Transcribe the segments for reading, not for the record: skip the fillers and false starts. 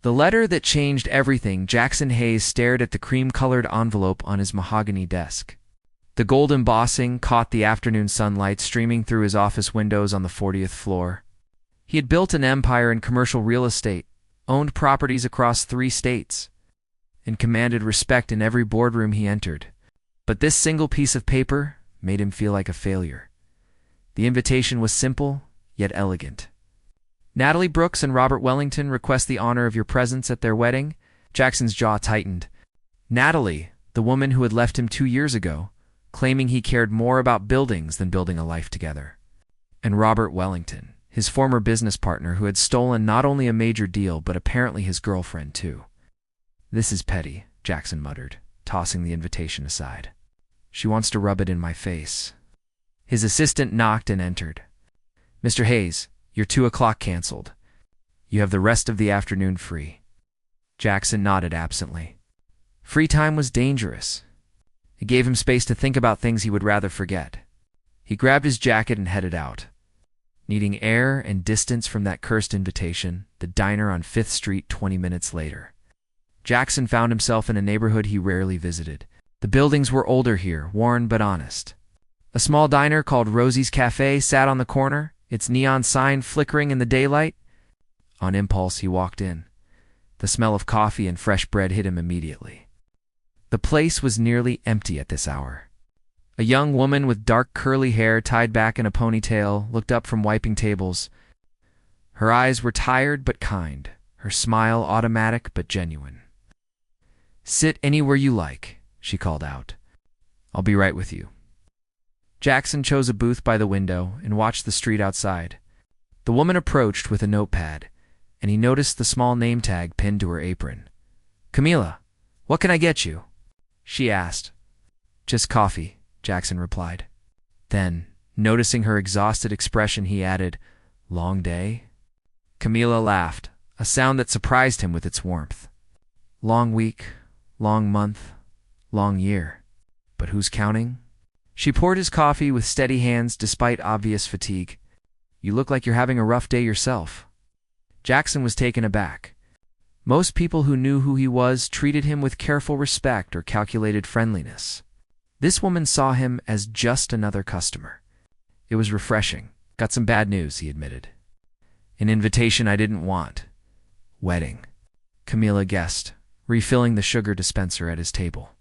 The letter that changed everything. Jackson Hayes stared at the cream-colored envelope on his mahogany desk. The gold embossing caught the afternoon sunlight streaming through his office windows on the 40th floor. He had built an empire in commercial real estate, owned properties across 3 states, and commanded respect in every boardroom he entered. But this single piece of paper made him feel like a failure. The invitation was simple, yet elegant. Natalie Brooks and Robert Wellington request the honor of your presence at their wedding. Jackson's jaw tightened. Natalie, the woman who had left him 2 years ago, claiming he cared more about buildings than building a life together. And Robert Wellington, his former business partner who had stolen not only a major deal but apparently his girlfriend too. This is petty, Jackson muttered, tossing the invitation aside. She wants to rub it in my face. His assistant knocked and entered. Mr. Hayes, your 2 o'clock canceled. You have the rest of the afternoon free. Jackson nodded absently. Free time was dangerous. It gave him space to think about things he would rather forget. He grabbed his jacket and headed out. Needing air and distance from that cursed invitation, the diner on 5th Street 20 minutes later. Jackson found himself in a neighborhood he rarely visited. The buildings were older here, worn but honest. A small diner called Rosie's Cafe sat on the corner, its neon sign flickering in the daylight. On impulse, he walked in. The smell of coffee and fresh bread hit him immediately. The place was nearly empty at this hour. A young woman with dark curly hair tied back in a ponytail looked up from wiping tables. Her eyes were tired but kind, her smile automatic but genuine. Sit anywhere you like, she called out. I'll be right with you. Jackson chose a booth by the window and watched the street outside. The woman approached with a notepad, and he noticed the small name tag pinned to her apron. Camila, what can I get you? She asked. Just coffee, Jackson replied. Then, noticing her exhausted expression, he added, Long day? Camila laughed, a sound that surprised him with its warmth. Long week, long month, long year. But who's counting? She poured his coffee with steady hands despite obvious fatigue. You look like you're having a rough day yourself. Jackson was taken aback. Most people who knew who he was treated him with careful respect or calculated friendliness. This woman saw him as just another customer. It was refreshing. Got some bad news, he admitted. An invitation I didn't want. Wedding. Camila guessed, refilling the sugar dispenser at his table.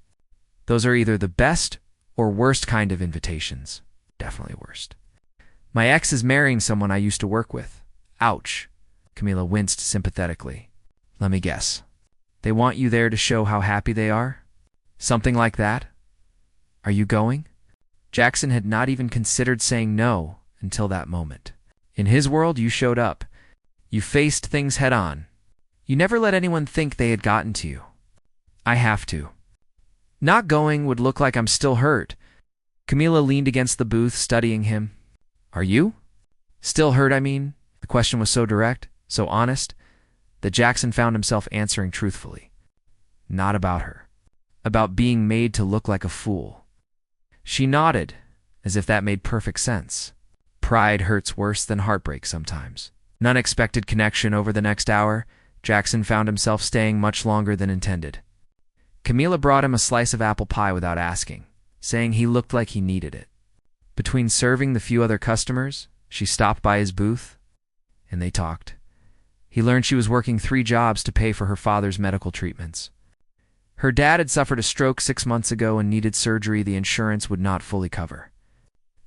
Those are either the best or worst kind of invitations. Definitely worst. My ex is marrying someone I used to work with. Ouch. Camila winced sympathetically. Let me guess. They want you there to show how happy they are? Something like that? Are you going? Jackson had not even considered saying no until that moment. In his world, you showed up. You faced things head on. You never let anyone think they had gotten to you. I have to. Not going would look like I'm still hurt. Camila leaned against the booth, studying him. Are you? Still hurt, I mean? The question was so direct, so honest, that Jackson found himself answering truthfully. Not about her. About being made to look like a fool. She nodded, as if that made perfect sense. Pride hurts worse than heartbreak sometimes. An unexpected connection over the next hour, Jackson found himself staying much longer than intended. Camila brought him a slice of apple pie without asking, saying he looked like he needed it. Between serving the few other customers, she stopped by his booth, and they talked. He learned she was working 3 jobs to pay for her father's medical treatments. Her dad had suffered a stroke 6 months ago and needed surgery the insurance would not fully cover.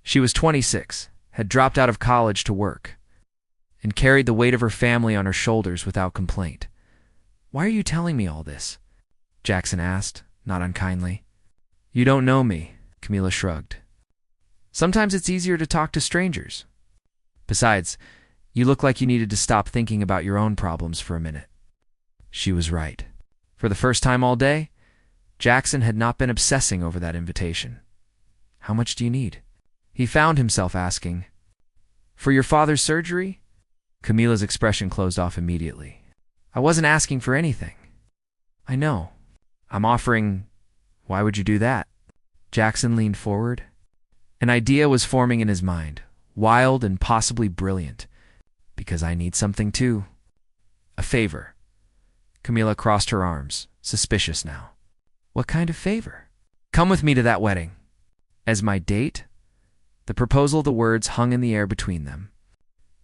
She was 26, had dropped out of college to work, and carried the weight of her family on her shoulders without complaint. Why are you telling me all this? Jackson asked, not unkindly. You don't know me, Camila shrugged. Sometimes it's easier to talk to strangers. Besides, you look like you needed to stop thinking about your own problems for a minute. She was right. For the first time all day, Jackson had not been obsessing over that invitation. How much do you need? He found himself asking. For your father's surgery? Camila's expression closed off immediately. I wasn't asking for anything. I know. I'm offering. Why would you do that? Jackson leaned forward. An idea was forming in his mind, wild and possibly brilliant. Because I need something too. A favor. Camila crossed her arms, suspicious now. What kind of favor? Come with me to that wedding. As my date? The proposal, the words hung in the air between them.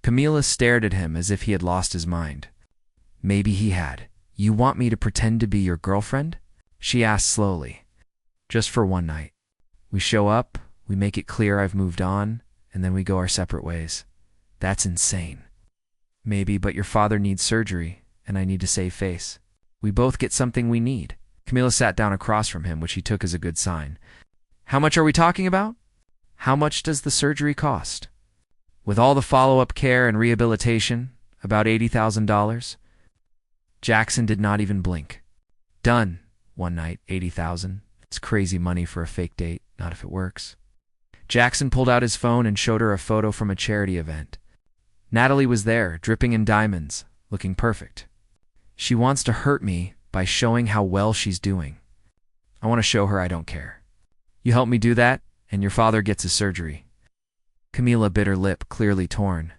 Camila stared at him as if he had lost his mind. Maybe he had. You want me to pretend to be your girlfriend? She asked slowly. Just for one night. We show up, we make it clear I've moved on, and then we go our separate ways. That's insane. Maybe, but your father needs surgery, and I need to save face. We both get something we need. Camila sat down across from him, which he took as a good sign. How much are we talking about? How much does the surgery cost? With all the follow-up care and rehabilitation, about $80,000. Jackson did not even blink. Done. One night, $80,000. It's crazy money for a fake date, not if it works. Jackson pulled out his phone and showed her a photo from a charity event. Natalie was there, dripping in diamonds, looking perfect. She wants to hurt me by showing how well she's doing. I want to show her I don't care. You help me do that, and your father gets his surgery. Camila bit her lip, clearly torn.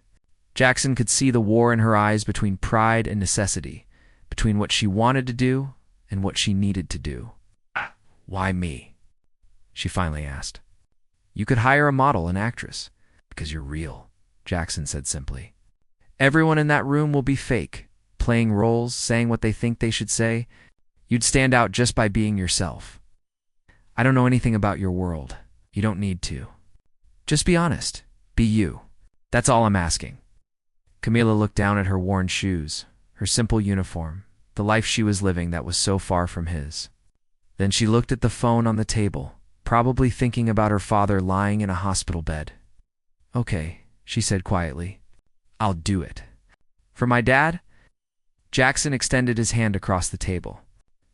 Jackson could see the war in her eyes between pride and necessity, between what she wanted to do and what she needed to do. Why me? She finally asked. You could hire a model, an actress. Because you're real, Jackson said simply. Everyone in that room will be fake, playing roles, saying what they think they should say. You'd stand out just by being yourself. I don't know anything about your world. You don't need to. Just be honest. Be you. That's all I'm asking. Camila looked down at her worn shoes, her simple uniform, the life she was living that was so far from his. Then she looked at the phone on the table, probably thinking about her father lying in a hospital bed. Okay, she said quietly. I'll do it. For my dad? Jackson extended his hand across the table.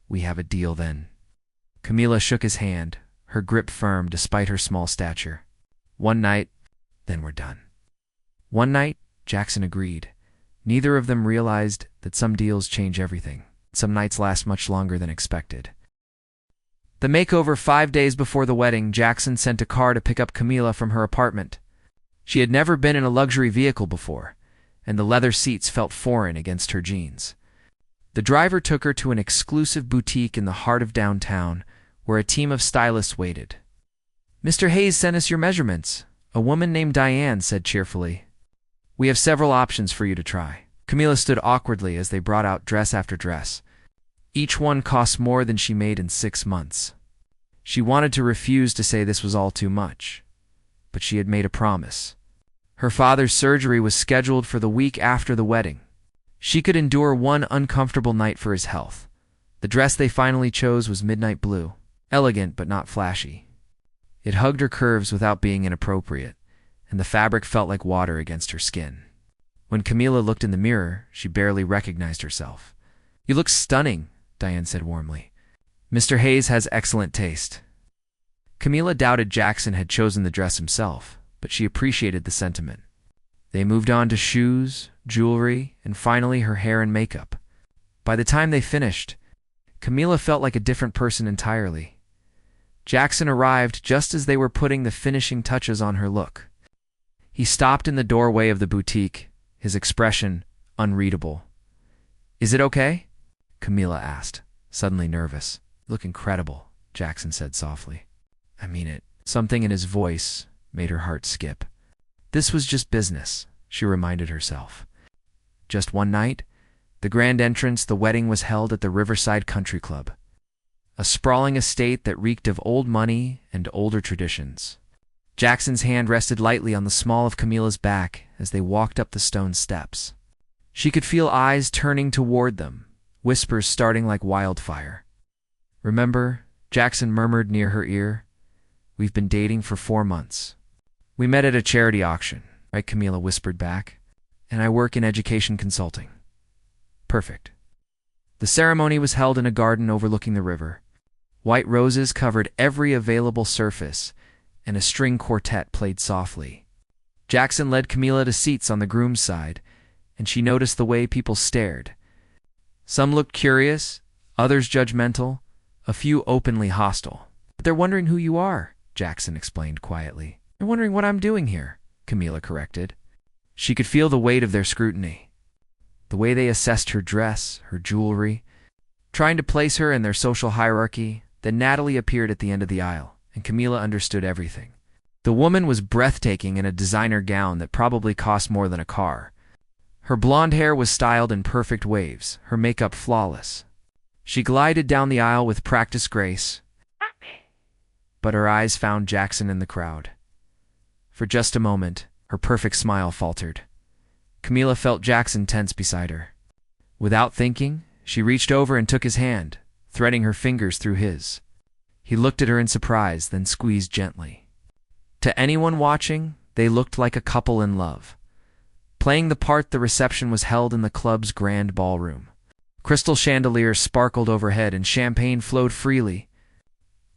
We have a deal then. Camila shook his hand, her grip firm despite her small stature. One night, then we're done. One night, Jackson agreed. Neither of them realized that some deals change everything. Some nights last much longer than expected. The makeover 5 days before the wedding, Jackson sent a car to pick up Camila from her apartment. She had never been in a luxury vehicle before, and the leather seats felt foreign against her jeans. The driver took her to an exclusive boutique in the heart of downtown, where a team of stylists waited. Mr. Hayes sent us your measurements, a woman named Diane said cheerfully. We have several options for you to try. Camila stood awkwardly as they brought out dress after dress. Each one cost more than she made in 6 months. She wanted to refuse to say this was all too much, but she had made a promise. Her father's surgery was scheduled for the week after the wedding. She could endure one uncomfortable night for his health. The dress they finally chose was midnight blue, elegant but not flashy. It hugged her curves without being inappropriate, and the fabric felt like water against her skin. When Camila looked in the mirror, she barely recognized herself. You look stunning, Diane said warmly. Mr. Hayes has excellent taste. Camila doubted Jackson had chosen the dress himself, but she appreciated the sentiment. They moved on to shoes, jewelry, and finally her hair and makeup. By the time they finished, Camila felt like a different person entirely. Jackson arrived just as they were putting the finishing touches on her look. He stopped in the doorway of the boutique, his expression unreadable. Is it okay? Camila asked, suddenly nervous. You look incredible, Jackson said softly. I mean it. Something in his voice made her heart skip. This was just business, she reminded herself. Just one night, the grand entrance, the wedding was held at the Riverside Country Club, a sprawling estate that reeked of old money and older traditions. Jackson's hand rested lightly on the small of Camila's back as they walked up the stone steps. She could feel eyes turning toward them, whispers starting like wildfire. Remember, Jackson murmured near her ear, we've been dating for 4 months. We met at a charity auction, right? Camila whispered back. And I work in education consulting. Perfect. The ceremony was held in a garden overlooking the river. White roses covered every available surface, and a string quartet played softly. Jackson led Camila to seats on the groom's side, and she noticed the way people stared. Some looked curious, others judgmental, a few openly hostile. But they're wondering who you are, Jackson explained quietly. They're wondering what I'm doing here, Camila corrected. She could feel the weight of their scrutiny. The way they assessed her dress, her jewelry, trying to place her in their social hierarchy. Then Natalie appeared at the end of the aisle, and Camila understood everything. The woman was breathtaking in a designer gown that probably cost more than a car. Her blonde hair was styled in perfect waves, her makeup flawless. She glided down the aisle with practiced grace, but her eyes found Jackson in the crowd. For just a moment, her perfect smile faltered. Camila felt Jackson tense beside her. Without thinking, she reached over and took his hand, threading her fingers through his. He looked at her in surprise, then squeezed gently. To anyone watching, they looked like a couple in love. Playing the part, the reception was held in the club's grand ballroom. Crystal chandeliers sparkled overhead and champagne flowed freely.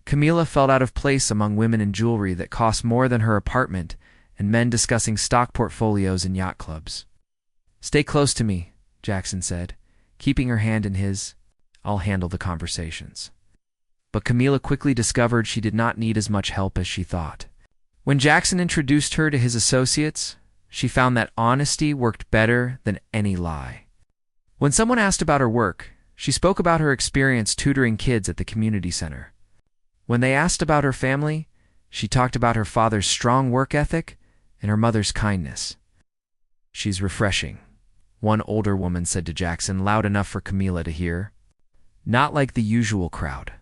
Camila felt out of place among women in jewelry that cost more than her apartment and men discussing stock portfolios in yacht clubs. "Stay close to me," Jackson said, keeping her hand in his. "I'll handle the conversations." But Camila quickly discovered she did not need as much help as she thought. When Jackson introduced her to his associates, she found that honesty worked better than any lie. When someone asked about her work, she spoke about her experience tutoring kids at the community center. When they asked about her family, she talked about her father's strong work ethic and her mother's kindness. "She's refreshing," one older woman said to Jackson, loud enough for Camila to hear. "Not like the usual crowd."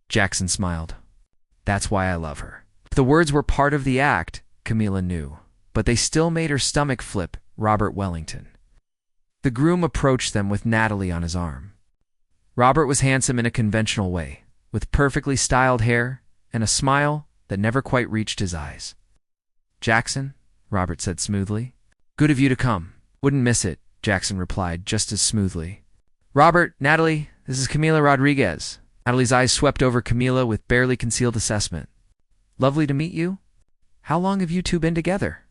Jackson smiled. "That's why I love her." The words were part of the act, Camila knew, but they still made her stomach flip. Robert Wellington. The groom approached them with Natalie on his arm. Robert was handsome in a conventional way, with perfectly styled hair and a smile that never quite reached his eyes. "Jackson," Robert said smoothly. "Good of you to come. Wouldn't miss it," Jackson replied just as smoothly. "Robert, Natalie, this is Camila Rodriguez." Natalie's eyes swept over Camila with barely concealed assessment. "Lovely to meet you. How long have you two been together?"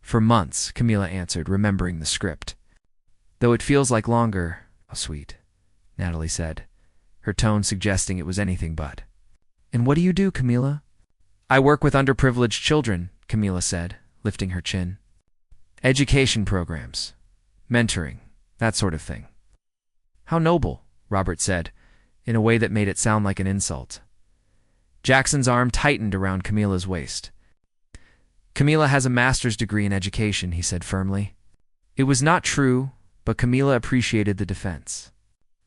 "For months," Camila answered, remembering the script. "Though it feels like longer." "Oh, sweet," Natalie said, her tone suggesting it was anything but. "And what do you do, Camila?" "I work with underprivileged children," Camila said, lifting her chin. "Education programs, mentoring, that sort of thing." "How noble," Robert said, in a way that made it sound like an insult. Jackson's arm tightened around Camila's waist. "Camila has a master's degree in education," he said firmly. It was not true, but Camila appreciated the defense.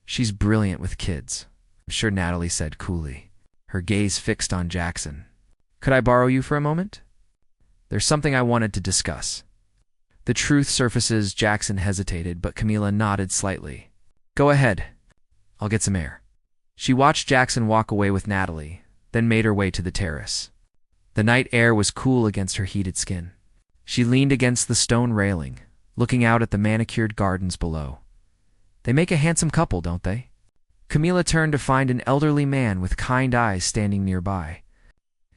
"She's brilliant with kids," I'm sure Natalie said coolly, her gaze fixed on Jackson. "Could I borrow you for a moment? There's something I wanted to discuss." The truth surfaces. Jackson hesitated, but Camila nodded slightly. "Go ahead. I'll get some air." She watched Jackson walk away with Natalie, then made her way to the terrace. The night air was cool against her heated skin. She leaned against the stone railing, looking out at the manicured gardens below. "They make a handsome couple, don't they?" Camila turned to find an elderly man with kind eyes standing nearby.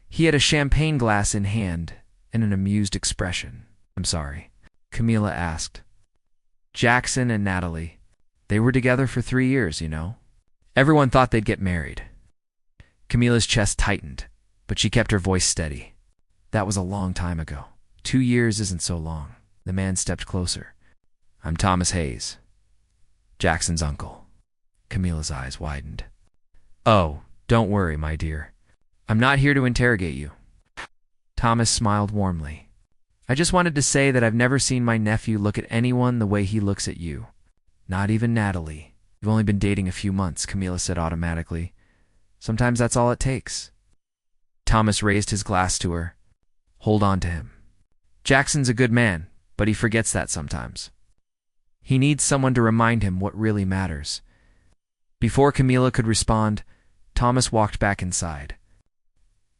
He had a champagne glass in hand and an amused expression. "I'm sorry," Camila asked. "Jackson and Natalie. They were together for 3 years, you know. Everyone thought they'd get married." Camila's chest tightened, but she kept her voice steady. "That was a long time ago. 2 years isn't so long." The man stepped closer. "I'm Thomas Hayes, Jackson's uncle." Camila's eyes widened. "Oh, don't worry, my dear. I'm not here to interrogate you." Thomas smiled warmly. "I just wanted to say that I've never seen my nephew look at anyone the way he looks at you. Not even Natalie." "You've only been dating a few months," Camila said automatically. "Sometimes that's all it takes." Thomas raised his glass to her. "Hold on to him. Jackson's a good man, but he forgets that sometimes. He needs someone to remind him what really matters." Before Camila could respond, Thomas walked back inside.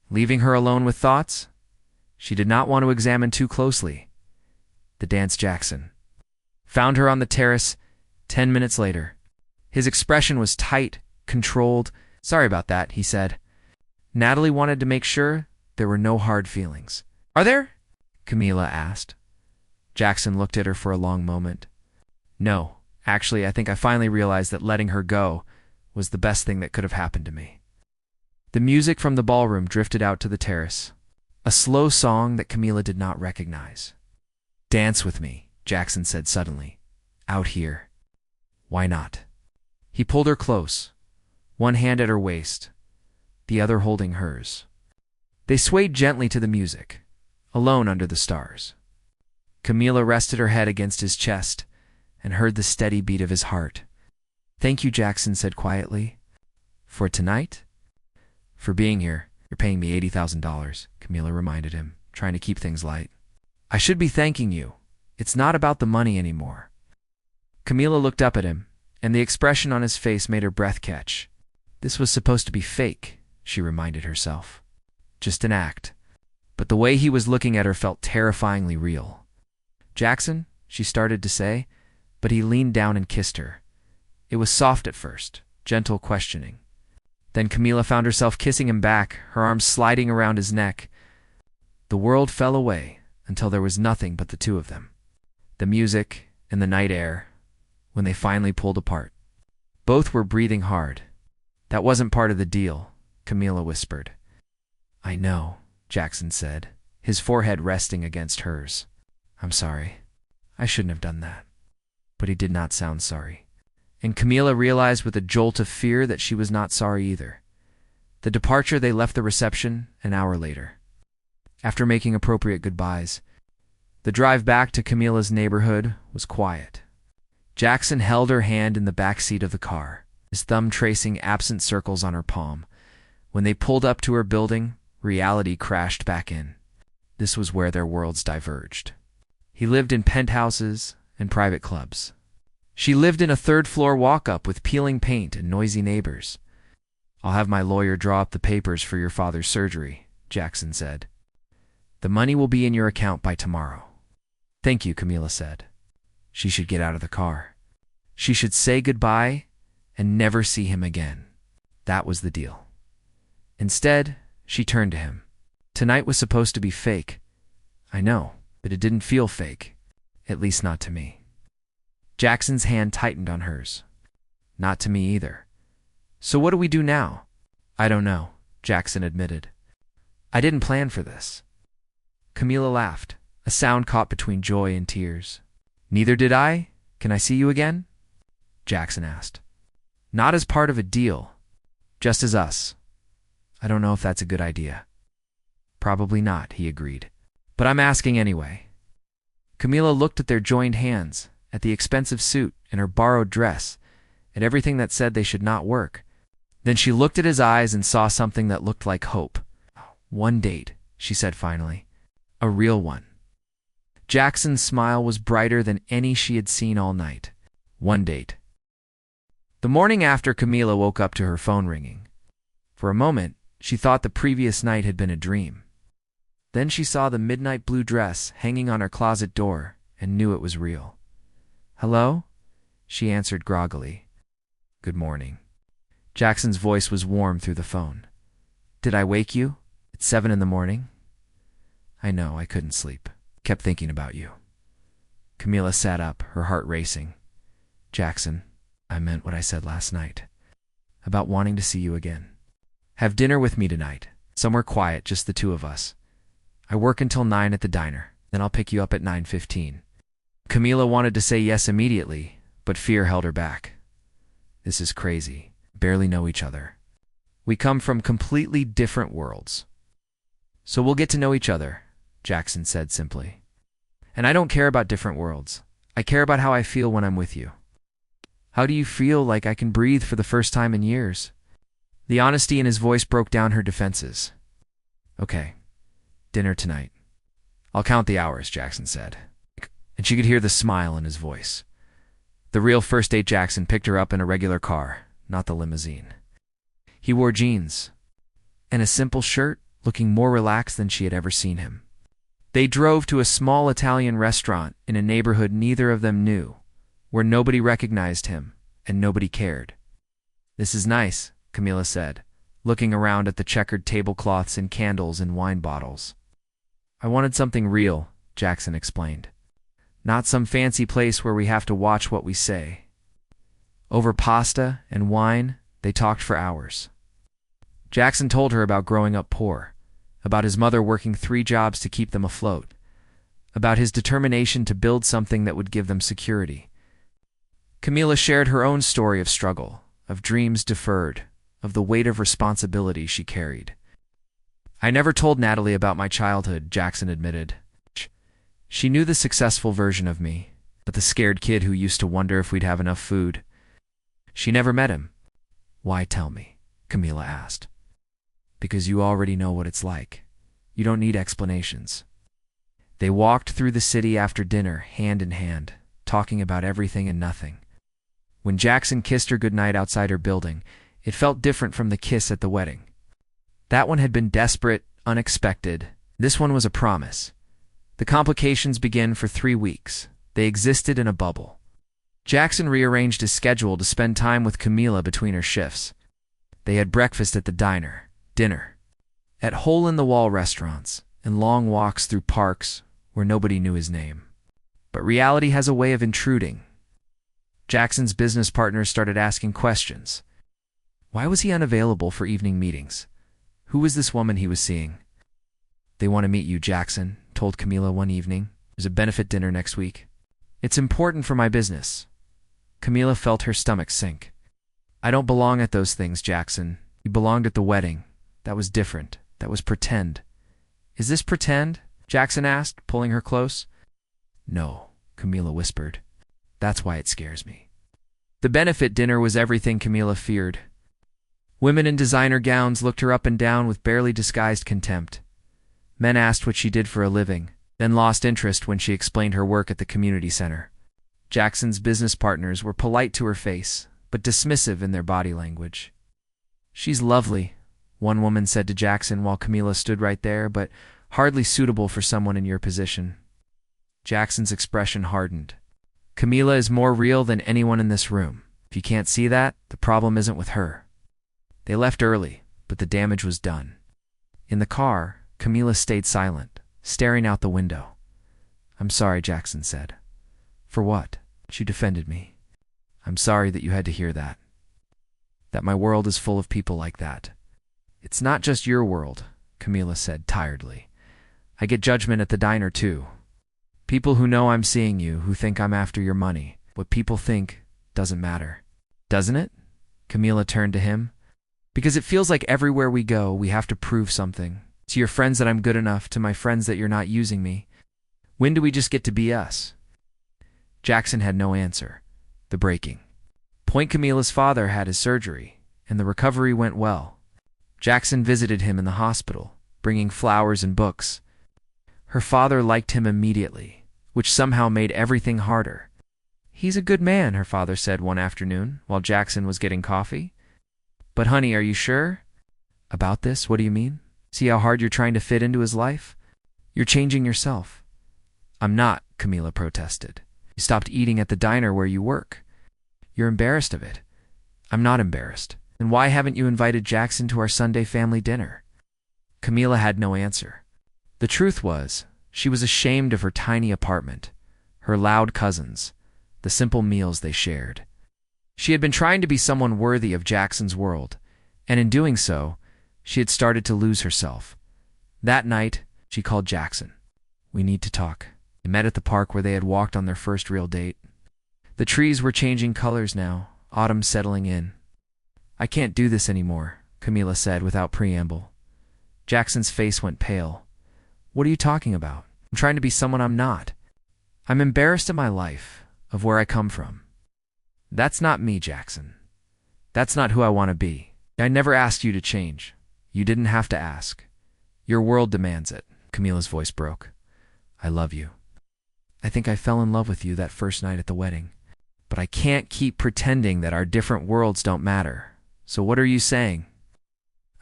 Leaving her alone with thoughts she did not want to examine too closely, the dance Jackson found her on the terrace 10 minutes later. His expression was tight, controlled. "Sorry about that," he said. Natalie wanted to make sure there were no hard feelings. "Are there?" Camila asked. Jackson looked at her for a long moment. "No, actually, I think I finally realized that letting her go was the best thing that could have happened to me." The music from the ballroom drifted out to the terrace, a slow song that Camila did not recognize. "Dance with me," Jackson said suddenly. "Out here. Why not?" He pulled her close, one hand at her waist, the other holding hers. They swayed gently to the music, alone under the stars. Camila rested her head against his chest and heard the steady beat of his heart. "Thank you," Jackson said quietly. "For tonight?" "For being here. You're paying me $80,000, Camila reminded him, trying to keep things light. "I should be thanking you. It's not about the money anymore." Camila looked up at him, and the expression on his face made her breath catch. This was supposed to be fake, she reminded herself. Just an act. But the way he was looking at her felt terrifyingly real. "Jackson," she started to say, but he leaned down and kissed her. It was soft at first, gentle questioning. Then Camila found herself kissing him back, her arms sliding around his neck. The world fell away until there was nothing but the two of them. The music and the night air, when they finally pulled apart. Both were breathing hard. "That wasn't part of the deal," Camila whispered. "I know," Jackson said, his forehead resting against hers. "I'm sorry. I shouldn't have done that." But he did not sound sorry. And Camila realized with a jolt of fear that she was not sorry either. The departure, they left the reception an hour later. After making appropriate goodbyes, the drive back to Camila's neighborhood was quiet. Jackson held her hand in the back seat of the car, his thumb tracing absent circles on her palm. When they pulled up to her building, reality crashed back in. This was where their worlds diverged. He lived in penthouses and private clubs. She lived in a third-floor walk-up with peeling paint and noisy neighbors. "I'll have my lawyer draw up the papers for your father's surgery," Jackson said. "The money will be in your account by tomorrow." "Thank you," Camila said. She should get out of the car. She should say goodbye and never see him again. That was the deal. Instead, she turned to him. "Tonight was supposed to be fake. I know, but it didn't feel fake. At least not to me." Jackson's hand tightened on hers. "Not to me either. So what do we do now?" "I don't know," Jackson admitted. "I didn't plan for this." Camila laughed, a sound caught between joy and tears. "Neither did I. Can I see you again?" Jackson asked. "Not as part of a deal, just as us." "I don't know if that's a good idea." "Probably not," he agreed. "But I'm asking anyway." Camila looked at their joined hands, at the expensive suit and her borrowed dress, at everything that said they should not work. Then she looked at his eyes and saw something that looked like hope. "One date," she said finally. "A real one." Jackson's smile was brighter than any she had seen all night. One date. The morning after, Camila woke up to her phone ringing. For a moment, she thought the previous night had been a dream. Then she saw the midnight blue dress hanging on her closet door and knew it was real. "Hello?" she answered groggily. "Good morning." Jackson's voice was warm through the phone. "Did I wake you? It's 7 in the morning?" "I know, I couldn't sleep. Kept thinking about you." Camila sat up, her heart racing. "Jackson, I meant what I said last night. About wanting to see you again. Have dinner with me tonight, somewhere quiet, just the two of us. I work until 9 at the diner, then I'll pick you up at 9:15. Camila wanted to say yes immediately, but fear held her back. "This is crazy. Barely know each other. We come from completely different worlds." "So we'll get to know each other," Jackson said simply. "And I don't care about different worlds. I care about how I feel when I'm with you." "How do you feel?" "Like I can breathe for the first time in years." The honesty in his voice broke down her defenses. "Okay, dinner tonight. I'll count the hours," Jackson said. And she could hear the smile in his voice. The real first date Jackson picked her up in a regular car, not the limousine. He wore jeans and a simple shirt, looking more relaxed than she had ever seen him. They drove to a small Italian restaurant in a neighborhood neither of them knew, where nobody recognized him and nobody cared. "This is nice," Camila said, looking around at the checkered tablecloths and candles and wine bottles. "I wanted something real," Jackson explained. "Not some fancy place where we have to watch what we say." Over pasta and wine, they talked for hours. Jackson told her about growing up poor, about his mother working 3 jobs to keep them afloat, about his determination to build something that would give them security. Camila shared her own story of struggle, of dreams deferred, of the weight of responsibility she carried. "I never told Natalie about my childhood," Jackson admitted. "She knew the successful version of me, but the scared kid who used to wonder if we'd have enough food. She never met him." "Why tell me?" Camila asked. "Because you already know what it's like. You don't need explanations." They walked through the city after dinner, hand in hand, talking about everything and nothing. When Jackson kissed her goodnight outside her building, it felt different from the kiss at the wedding. That one had been desperate, unexpected. This one was a promise. The complications began for 3 weeks. They existed in a bubble. Jackson rearranged his schedule to spend time with Camila between her shifts. They had breakfast at the diner, dinner at hole-in-the-wall restaurants, and long walks through parks where nobody knew his name. But reality has a way of intruding. Jackson's business partners started asking questions. Why was he unavailable for evening meetings? Who was this woman he was seeing? "They want to meet you," Jackson told Camila one evening. "There's a benefit dinner next week. It's important for my business." Camila felt her stomach sink. "I don't belong at those things, Jackson. You belonged at the wedding. That was different. That was pretend." "Is this pretend?" Jackson asked, pulling her close. "No," Camila whispered. "That's why it scares me." The benefit dinner was everything Camila feared. Women in designer gowns looked her up and down with barely disguised contempt. Men asked what she did for a living, then lost interest when she explained her work at the community center. Jackson's business partners were polite to her face, but dismissive in their body language. "She's lovely," one woman said to Jackson while Camila stood right there, "but hardly suitable for someone in your position." Jackson's expression hardened. "Camila is more real than anyone in this room. If you can't see that, the problem isn't with her." They left early, but the damage was done. In the car, Camila stayed silent, staring out the window. "I'm sorry," Jackson said. "For what?" She defended me. "I'm sorry that you had to hear that. That my world is full of people like that." "It's not just your world," Camila said tiredly. "I get judgment at the diner too. People who know I'm seeing you, who think I'm after your money. What people think doesn't matter." "Doesn't it?" Camila turned to him. "Because it feels like everywhere we go, we have to prove something. To your friends that I'm good enough, to my friends that you're not using me. When do we just get to be us?" Jackson had no answer. The breaking point. Camila's father had his surgery, and the recovery went well. Jackson visited him in the hospital, bringing flowers and books. Her father liked him immediately, which somehow made everything harder. "He's a good man," her father said one afternoon while Jackson was getting coffee. "But honey, are you sure about this? What do you mean? See how hard you're trying to fit into his life? You're changing yourself." "I'm not," Camila protested. "You stopped eating at the diner where you work. You're embarrassed of it." "I'm not embarrassed. And why haven't you invited Jackson to our Sunday family dinner?" Camila had no answer. The truth was, she was ashamed of her tiny apartment, her loud cousins, the simple meals they shared. She had been trying to be someone worthy of Jackson's world, and in doing so, she had started to lose herself. That night, she called Jackson. "We need to talk." They met at the park where they had walked on their first real date. The trees were changing colors now, autumn settling in. "I can't do this anymore," Camila said without preamble. Jackson's face went pale. "What are you talking about? I'm trying to be someone I'm not. I'm embarrassed of my life, of where I come from." "That's not me, Jackson. That's not who I want to be. I never asked you to change. You didn't have to ask. Your world demands it." Camila's voice broke. "I love you. I think I fell in love with you that first night at the wedding. But I can't keep pretending that our different worlds don't matter. So what are you saying?"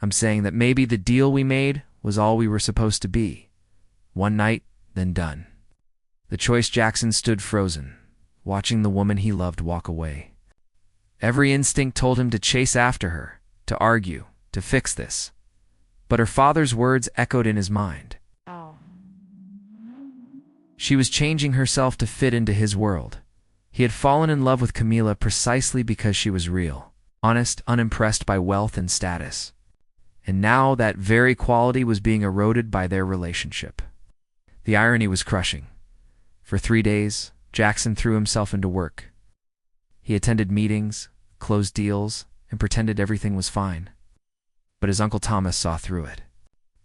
"I'm saying that maybe the deal we made was all we were supposed to be. One night, then done." The choice. Jackson stood frozen, watching the woman he loved walk away. Every instinct told him to chase after her, to argue, to fix this. But her father's words echoed in his mind. She was changing herself to fit into his world. He had fallen in love with Camila precisely because she was real, honest, unimpressed by wealth and status. And now that very quality was being eroded by their relationship. The irony was crushing. For 3 days, Jackson threw himself into work. He attended meetings, closed deals, and pretended everything was fine. But his Uncle Thomas saw through it.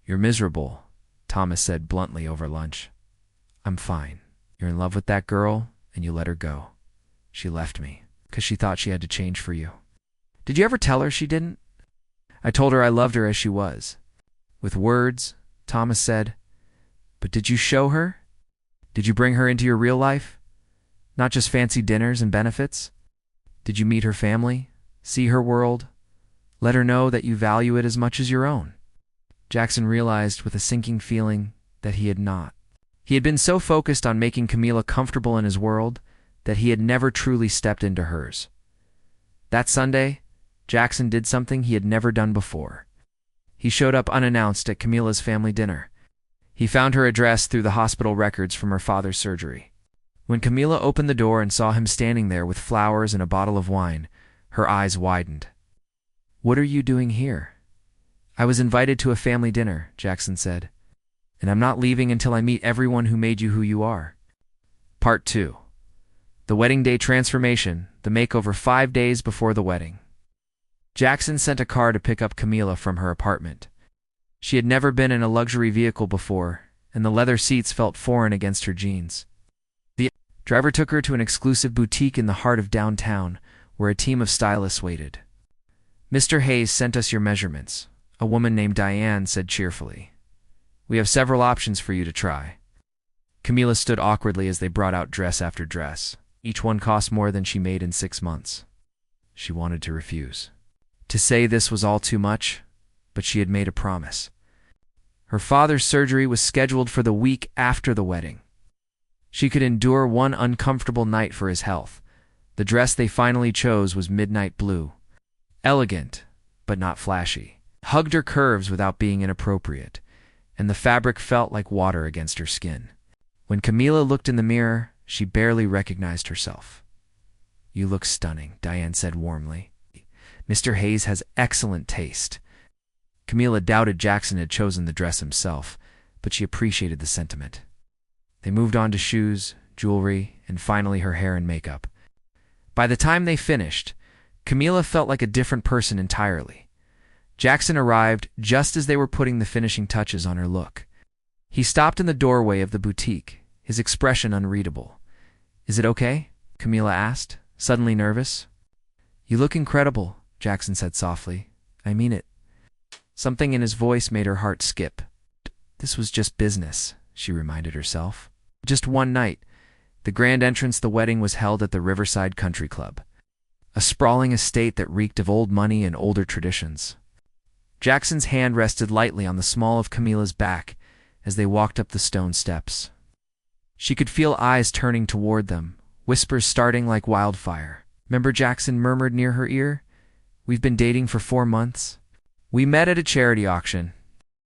"You're miserable," Thomas said bluntly over lunch. "I'm fine. You're in love with that girl, and you let her go. She left me, 'cause she thought she had to change for you." "Did you ever tell her she didn't?" "I told her I loved her as she was." "With words," Thomas said. "But did you show her? Did you bring her into your real life? Not just fancy dinners and benefits? Did you meet her family, see her world, let her know that you value it as much as your own?" Jackson realized with a sinking feeling that he had not. He had been so focused on making Camila comfortable in his world that he had never truly stepped into hers. That Sunday, Jackson did something he had never done before. He showed up unannounced at Camila's family dinner. He found her address through the hospital records from her father's surgery. When Camila opened the door and saw him standing there with flowers and a bottle of wine, her eyes widened. "What are you doing here?" "I was invited to a family dinner," Jackson said. "And I'm not leaving until I meet everyone who made you who you are." Part 2. The wedding day transformation, the makeover 5 days before the wedding. Jackson sent a car to pick up Camila from her apartment. She had never been in a luxury vehicle before, and the leather seats felt foreign against her jeans. The driver took her to an exclusive boutique in the heart of downtown, where a team of stylists waited. "Mr. Hayes sent us your measurements," a woman named Diane said cheerfully. "We have several options for you to try." Camila stood awkwardly as they brought out dress after dress. Each one cost more than she made in 6 months. She wanted to refuse. To say this was all too much, but she had made a promise. Her father's surgery was scheduled for the week after the wedding. She could endure one uncomfortable night for his health. The dress they finally chose was midnight blue. Elegant, but not flashy. Hugged her curves without being inappropriate, and the fabric felt like water against her skin. When Camila looked in the mirror, she barely recognized herself. "You look stunning," Diane said warmly. "Mr. Hayes has excellent taste." Camila doubted Jackson had chosen the dress himself, but she appreciated the sentiment. They moved on to shoes, jewelry, and finally her hair and makeup. By the time they finished, Camila felt like a different person entirely. Jackson arrived just as they were putting the finishing touches on her look. He stopped in the doorway of the boutique, his expression unreadable. "Is it okay?" Camila asked, suddenly nervous. "You look incredible," Jackson said softly. "I mean it." Something in his voice made her heart skip. This was just business, she reminded herself. Just one night. The grand entrance the wedding was held at the Riverside Country Club, a sprawling estate that reeked of old money and older traditions. Jackson's hand rested lightly on the small of Camila's back as they walked up the stone steps. She could feel eyes turning toward them, whispers starting like wildfire. "Remember," Jackson murmured near her ear, "we've been dating for 4 months. We met at a charity auction.